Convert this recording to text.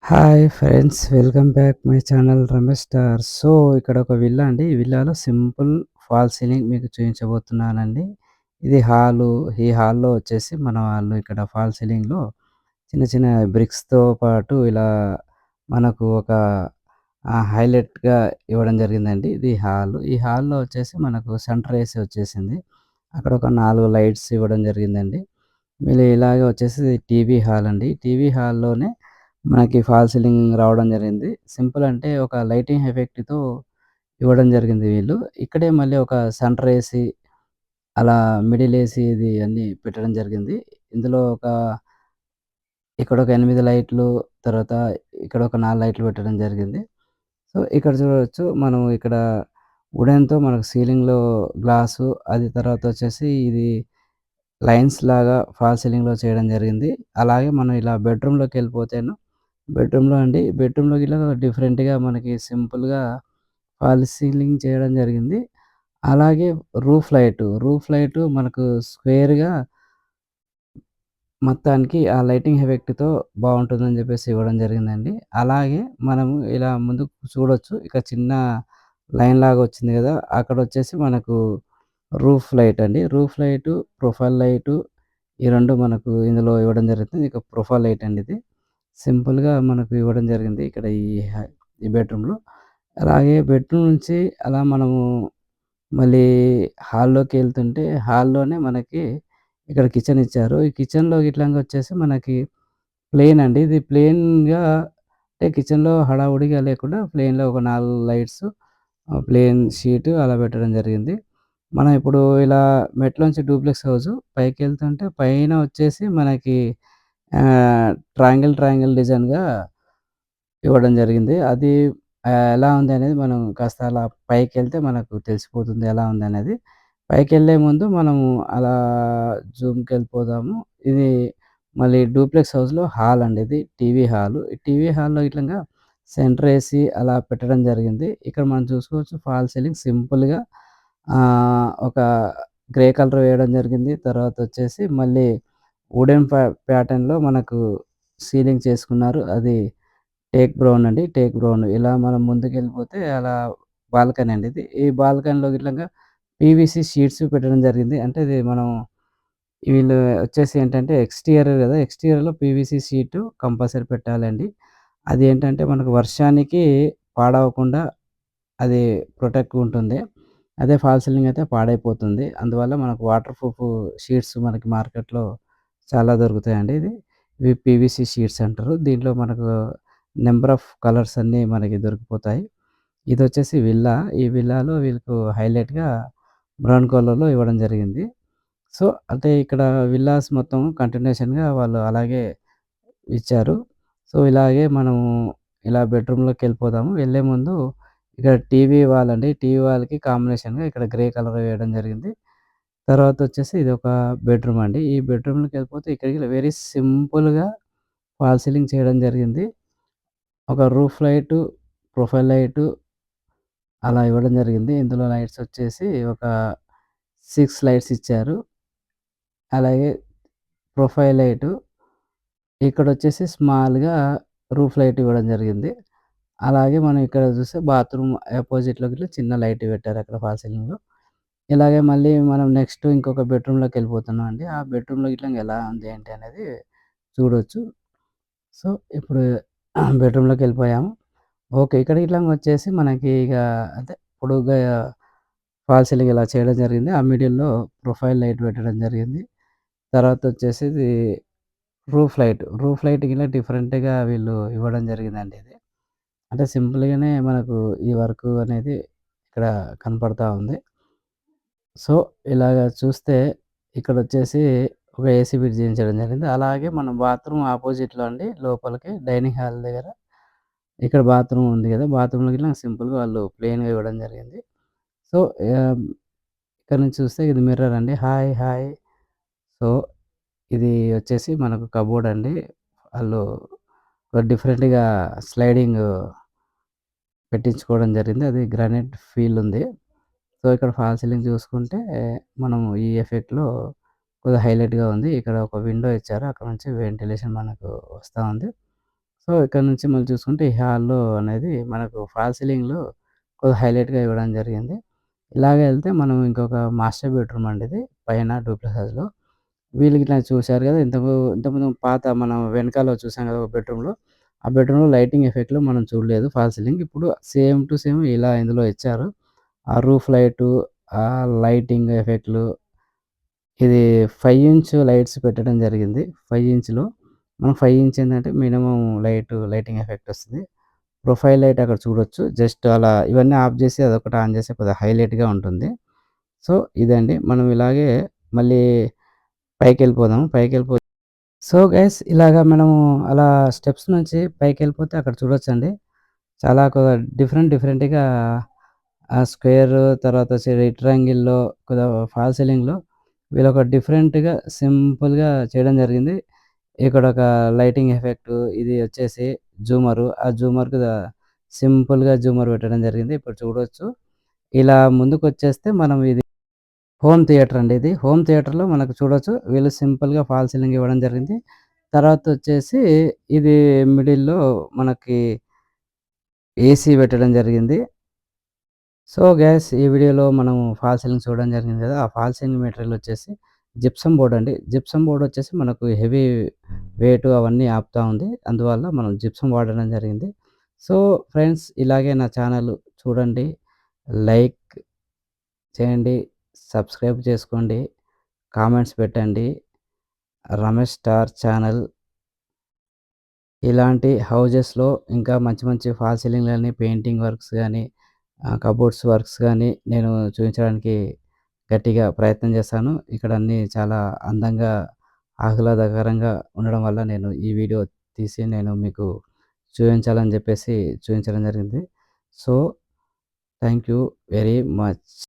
Hi friends, welcome back my channel Ramesh star. So, ఇక్కడ ఒక villa అండి. ఈ విల్లాలో సింపుల్ ఫాల్ సీలింగ్ మీకు చూయించబోతున్నానండి. ఇది హాలు. ఈ హాల్‌లో వచ్చేసి మన వాళ్ళు ఇక్కడ ఫాల్ సీలింగ్‌లో చిన్న చిన్న బ్రిక్స్‌తో పాటు ఇలా మనకు ఒక హైలైట్‌గా ఇవ్వడం జరిగిందండి. ఇది హాలు. ఈ హాల్‌లో వచ్చేసి మనకు సెంటర్ ఏసీ వచ్చేసింది. అక్కడ ఒక 4 లైట్స్ ఇవ్వడం జరిగిందండి. మళ్ళీ ఇలాగే వచ్చేసి టీవీ హాల్ అండి. టీవీ హాల్‌లోనే మనకి ఫాల్ సీలింగ్ రావడం జరిగింది. సింపుల్ అంటే ఒక లైటింగ్ ఎఫెక్ట్‌తో ఇవ్వడం జరిగింది వీళ్ళు. ఇక్కడే మళ్ళీ ఒక సెంటర్ ఏసీ, అలా మిడిల్ ఏసీ ఇది అన్నీ పెట్టడం జరిగింది. ఇందులో ఇక్కడొక 8 లైట్లు, తర్వాత ఇక్కడొక 4 లైట్లు పెట్టడం జరిగింది. సో, ఇక్కడ చూడవచ్చు మనం ఇక్కడ వుడెన్‌తో మనకు సీలింగ్‌లో గ్లాసు, అది తర్వాత వచ్చేసి ఇది లైన్స్ లాగా ఫాల్ సీలింగ్‌లో చేయడం జరిగింది. అలాగే మనం ఇలా బెడ్‌రూమ్‌లోకెళ్ళిపోతేను బెడ్‌రూమ్‌లో అండి. బెడ్‌రూమ్‌లో గిట్ల డిఫరెంట్‌గా మనకి సింపుల్‌గా ఫాల్ సీలింగ్ చేయడం జరిగింది. అలాగే రూఫ్ లైటు మనకు స్క్వేర్‌గా మొత్తానికి ఆ లైటింగ్ ఎఫెక్ట్‌తో బావుంటుందని జెప్పేసి ఇవ్వడం జరిగిందండి. అలాగే మనము ఇలా ముందుకు చూడొచ్చు. ఇక చిన్న లైన్‌లాగా వచ్చింది గదా! అక్కడొచ్చేసి మనకు రూఫ్ లైట్ అండి. రూఫ్ లైటు, ప్రొఫైల్ లైటు, ఈ 2 మనకు ఇందులో ఇవ్వడం జరుగుతుంది. ఇక ప్రొఫైల్ లైట్ అండి ఇది. సింపుల్‌గా మనకు ఇవ్వడం జరిగింది ఇక్కడ ఈ బెడ్‌రూమ్‌లో. అలాగే బెడ్‌రూమ్ నుంచి అలా మనము మళ్ళీ హాల్లోకెళ్తుంటే హాల్లోనే మనకి ఇక్కడ కిచెన్ ఇచ్చారు. ఈ కిచెన్‌లో గిట్లంగా వచ్చేసి మనకి ప్లెయిన్ అండి. ఇది ప్లెయిన్‌గా అంటే కిచెన్‌లో హడావుడిగా లేకుండా ప్లెయిన్‌లో ఒక 4 లైట్స్, ప్లెయిన్ షీట్ అలా పెట్టడం జరిగింది. మనం ఇప్పుడు ఇలా మెట్లోంచి డూప్లెక్స్ హౌసు పైకెళ్తుంటే పైన వచ్చేసి మనకి ట్రయాంగిల్ డిజైన్‌గా ఇవ్వడం జరిగింది. అది ఎలా ఉందనేది మనం కాస్త అలా పైకెళ్తే మనకు తెలిసిపోతుంది ఎలా ఉందనేది. పైకెళ్ళే ముందు మనము అలా జూమ్‌కెళ్ళిపోదాము. ఇది మళ్ళీ డూప్లెక్స్ హౌస్‌లో హాల్ అండి ఇది. TV hall. ఈ టీవీ హాల్‌లో ఇట్లంగా సెంటర్ ఏసీ అలా పెట్టడం జరిగింది. ఇక్కడ మనం చూసుకోవచ్చు ఫాల్ సీలింగ్ సింపుల్‌గా ఒక గ్రే కలర్ వేయడం జరిగింది. తర్వాతొచ్చేసి మళ్ళీ వుడెన్ ప్యాటర్న్‌లో మనకు సీలింగ్ చేసుకున్నారు. అది టేక్ బ్రౌన్ అండి. Take brown. ఇలా మనం ముందుకెళ్ళిపోతే అలా బాల్కనీ అండి ఇది. ఈ బాల్కనీలో గిట్లంగా పీవీసీ షీట్స్ పెట్టడం జరిగింది. అంటే ఇది మనం వీళ్ళు వచ్చేసి ఏంటంటే ఎక్స్‌టియర్ గదా! ఎక్స్‌టియర్‌లో పీవీసీ షీటు కంపల్సరీ పెట్టాలండి. అది ఏంటంటే మనకు వర్షానికి పాడవకుండా అది ప్రొటెక్ట్‌గా ఉంటుంది. అదే ఫాల్ సీలింగ్ అయితే పాడైపోతుంది. అందువల్ల మనకు వాటర్ ప్రూఫ్ షీట్స్ మనకి మార్కెట్‌లో చాలా దొరుకుతాయండి ఇవి పీవీసీ షీట్స్ అంటారు. దీంట్లో మనకు నంబర్ ఆఫ్ కలర్స్ అన్నీ మనకి దొరికిపోతాయి. ఇదొచ్చేసి విల్లా. ఈ విల్లాలో వీళ్ళకు హైలైట్‌గా బ్రౌన్ కలర్‌లో ఇవ్వడం జరిగింది. సో, అంటే ఇక్కడ విల్లాస్ మొత్తం కంటిన్యూషన్‌గా వాళ్ళు అలాగే ఇచ్చారు. సో, ఇలాగే మనము ఇలా బెడ్‌రూమ్‌లోకెళ్ళిపోదాము. వెళ్ళే ముందు ఇక్కడ టీవీ వాల్ అండి. టీవీ వాల్‌కి కాంబినేషన్‌గా ఇక్కడ గ్రే కలర్ వేయడం జరిగింది. తర్వాతొచ్చేసి ఇదొక బెడ్‌రూమ్ అండి. ఈ బెడ్‌రూమ్‌లోకెళ్ళిపోతే ఇక్కడికి వెరీ సింపుల్‌గా ఫాల్ సీలింగ్ చేయడం జరిగింది. ఒక రూఫ్ లైటు, ప్రొఫైల్ లైటు అలా ఇవ్వడం జరిగింది. ఇందులో లైట్స్ వచ్చేసి ఒక 6 లైట్స్ ఇచ్చారు. అలాగే ప్రొఫైల్ లైటు, ఇక్కడొచ్చేసి స్మాల్‌గా రూఫ్ లైట్ ఇవ్వడం జరిగింది. అలాగే మనం ఇక్కడ చూస్తే బాత్రూమ్ అపోజిట్‌లో గిట్ల చిన్న లైట్ పెట్టారు అక్కడ ఫాల్ సీలింగ్‌లో. ఇలాగే మళ్ళీ మనం నెక్స్ట్ ఇంకొక బెడ్‌రూమ్‌లోకెళ్ళిపోతున్నాం అండి. ఆ బెడ్‌రూమ్‌లో గిట్ల ఎలా ఉంది ఏంటి అనేది చూడొచ్చు. సో, ఇప్పుడు బెడ్‌రూమ్‌లోకెళ్ళిపోయాము. ఓకే. ఇక్కడ ఇట్లా వచ్చేసి మనకి ఇగ అంటే పొడుగ్గా ఫాల్ సీలింగ్ ఇలా చేయడం జరిగింది. ఆ మిడిల్‌లో ప్రొఫైల్ లైట్ పెట్టడం జరిగింది. తర్వాతొచ్చేసి ఇది రూఫ్ లైట్ గిన డిఫరెంట్‌గా వీళ్ళు ఇవ్వడం జరిగిందండి ఇది. అంటే సింపుల్‌గానే మనకు ఈ వర్కు అనేది ఇక్కడ కనపడతా ఉంది. సో, ఇలాగ చూస్తే ఇక్కడొచ్చేసి ఒక ఏసీ ఫిట్ చేయించడం జరిగింది. అలాగే మనం బాత్రూమ్ అపోజిట్‌లో అండి లోపలికి డైనింగ్ హాల్ దగ్గర ఇక్కడ బాత్రూమ్ ఉంది గదా! బాత్రూమ్‌లో గిట్ల సింపుల్‌గా వాళ్ళు ప్లెయిన్‌గా ఇవ్వడం జరిగింది. సో, ఆహ్, ఇక్కడ నుంచి చూస్తే ఇది మిర్రర్ అండి. హాయ్! హాయ్! సో, ఇది వచ్చేసి మనకు కబోర్డ్ అండి. ఆళ్ళు డిఫరెంట్‌గా స్లైడింగ్ పెట్టించుకోవడం జరిగింది. అది గ్రానైట్ ఫీల్ ఉంది. సో, ఇక్కడ ఫాల్ సీలింగ్ చూసుకుంటే మనం ఈ ఎఫెక్ట్‌లో కొద్దిగా హైలైట్‌గా ఉంది. ఇక్కడ ఒక విండో ఇచ్చారు. అక్కడ నుంచి వెంటిలేషన్ మనకు వస్తా ఉంది. సో, ఇక్కడ నుంచి మళ్ళీ చూసుకుంటే ఈ హాల్‌లో అనేది మనకు ఫాల్ సీలింగ్‌లో కొద్దిగా హైలైట్‌గా ఇవ్వడం జరిగింది. ఇలాగే ఎళ్తే మనం ఇంకొక మాస్టర్ బెడ్‌రూమ్ అండి ఇది. పైన డూప్లెక్స్ హౌస్‌లో. వీళ్ళు గిట్లా చూసారు గదా! ఇంతకుముందు పాత మనం వెనకాల చూసాం గదా! ఒక బెడ్‌రూమ్‌లో. ఆ బెడ్‌రూమ్‌లో లైటింగ్ ఎఫెక్ట్‌లు మనం చూడలేదు ఫాల్ సీలింగ్. ఇప్పుడు సేమ్ టు సేమ్ ఇలా ఇందులో ఇచ్చారు. ఆ రూఫ్ లైటు, ఆ లైటింగ్ ఎఫెక్ట్‌లు ఇది 5 ఇంచ్ లైట్స్ పెట్టడం జరిగింది. 5 ఇంచ్‌లో మనం 5 ఇంచ్ ఏందంటే మినిమమ్ లైటింగ్ ఎఫెక్ట్ ఒస్తది. ప్రొఫైల్ లైట్ అక్కడ చూడొచ్చు. జస్ట్ అలా ఇవన్నీ ఆఫ్ జేసి అదొకటి ఆన్ చేస్తే కొద్దిగా హైలైట్‌గా ఉంటుంది. సో, ఇదండి. మనం ఇలాగే మళ్ళీ పైకెళ్ళిపోదాం. సో, గైస్ ఇలాగ మనము అలా స్టెప్స్ నుంచి పైకెళ్ళిపోతే అక్కడ చూడొచ్చండి. చాలా డిఫరెంట్‌గా స్క్వేర్ తర్వాత వచ్చి రెక్టాంగిల్‌లో కొద్దిగా ఫాల్ సీలింగ్‌లో వీళ్ళొక డిఫరెంట్‌గా సింపుల్‌గా చేయడం జరిగింది. ఇక్కడొక లైటింగ్ ఎఫెక్టు ఇది వచ్చేసి జూమరు. ఆ జూమర్‌కి సింపుల్‌గా జూమర్ పెట్టడం జరిగింది. ఇప్పుడు చూడొచ్చు. ఇలా ముందుకొచ్చేస్తే మనం ఇది హోమ్ థియేటర్ అండి ఇది. హోమ్ థియేటర్‌లో మనకు చూడొచ్చు. వీళ్ళు సింపుల్‌గా ఫాల్ సీలింగ్ ఇవ్వడం జరిగింది. తర్వాతొచ్చేసి ఇది మిడిల్‌లో మనకి ఏసీ పెట్టడం జరిగింది. సో, గైస్ ఈ వీడియోలో మనం ఫాల్ సీలింగ్ చూడడం జరిగింది కదా! ఆ ఫాల్ సీలింగ్ మెటీరియల్ వచ్చేసి జిప్సమ్ బోర్డ్ అండి. జిప్సమ్ బోర్డ్ వచ్చేసి మనకు హెవీ వెయిట్ అవన్నీ ఆపుతా ఉంది. అందువల్ల మనం జిప్సమ్ వాడడం జరిగింది. సో, ఫ్రెండ్స్ ఇలాగే నా ఛానల్ చూడండి. లైక్ చేయండి. సబ్స్క్రైబ్ చేసుకోండి. కామెంట్స్ పెట్టండి. రమేష్ స్టార్ ఛానల్ ఇలాంటి హౌజెస్‌లో ఇంకా మంచి మంచి ఫాల్ సీలింగ్‌లని, పెయింటింగ్ వర్క్స్ గాని, కబోర్డ్స్ వర్క్స్ గాని నేను చూపించడానికి గట్టిగా ప్రయత్నం చేశాను. ఇక్కడ అన్నీ చాలా అందంగా, ఆహ్లాదకరంగా ఉండడం వల్ల నేను ఈ వీడియో తీసి నేను మీకు చూపించాలని చెప్పేసి చూపించడం జరిగింది. So, thank you very much.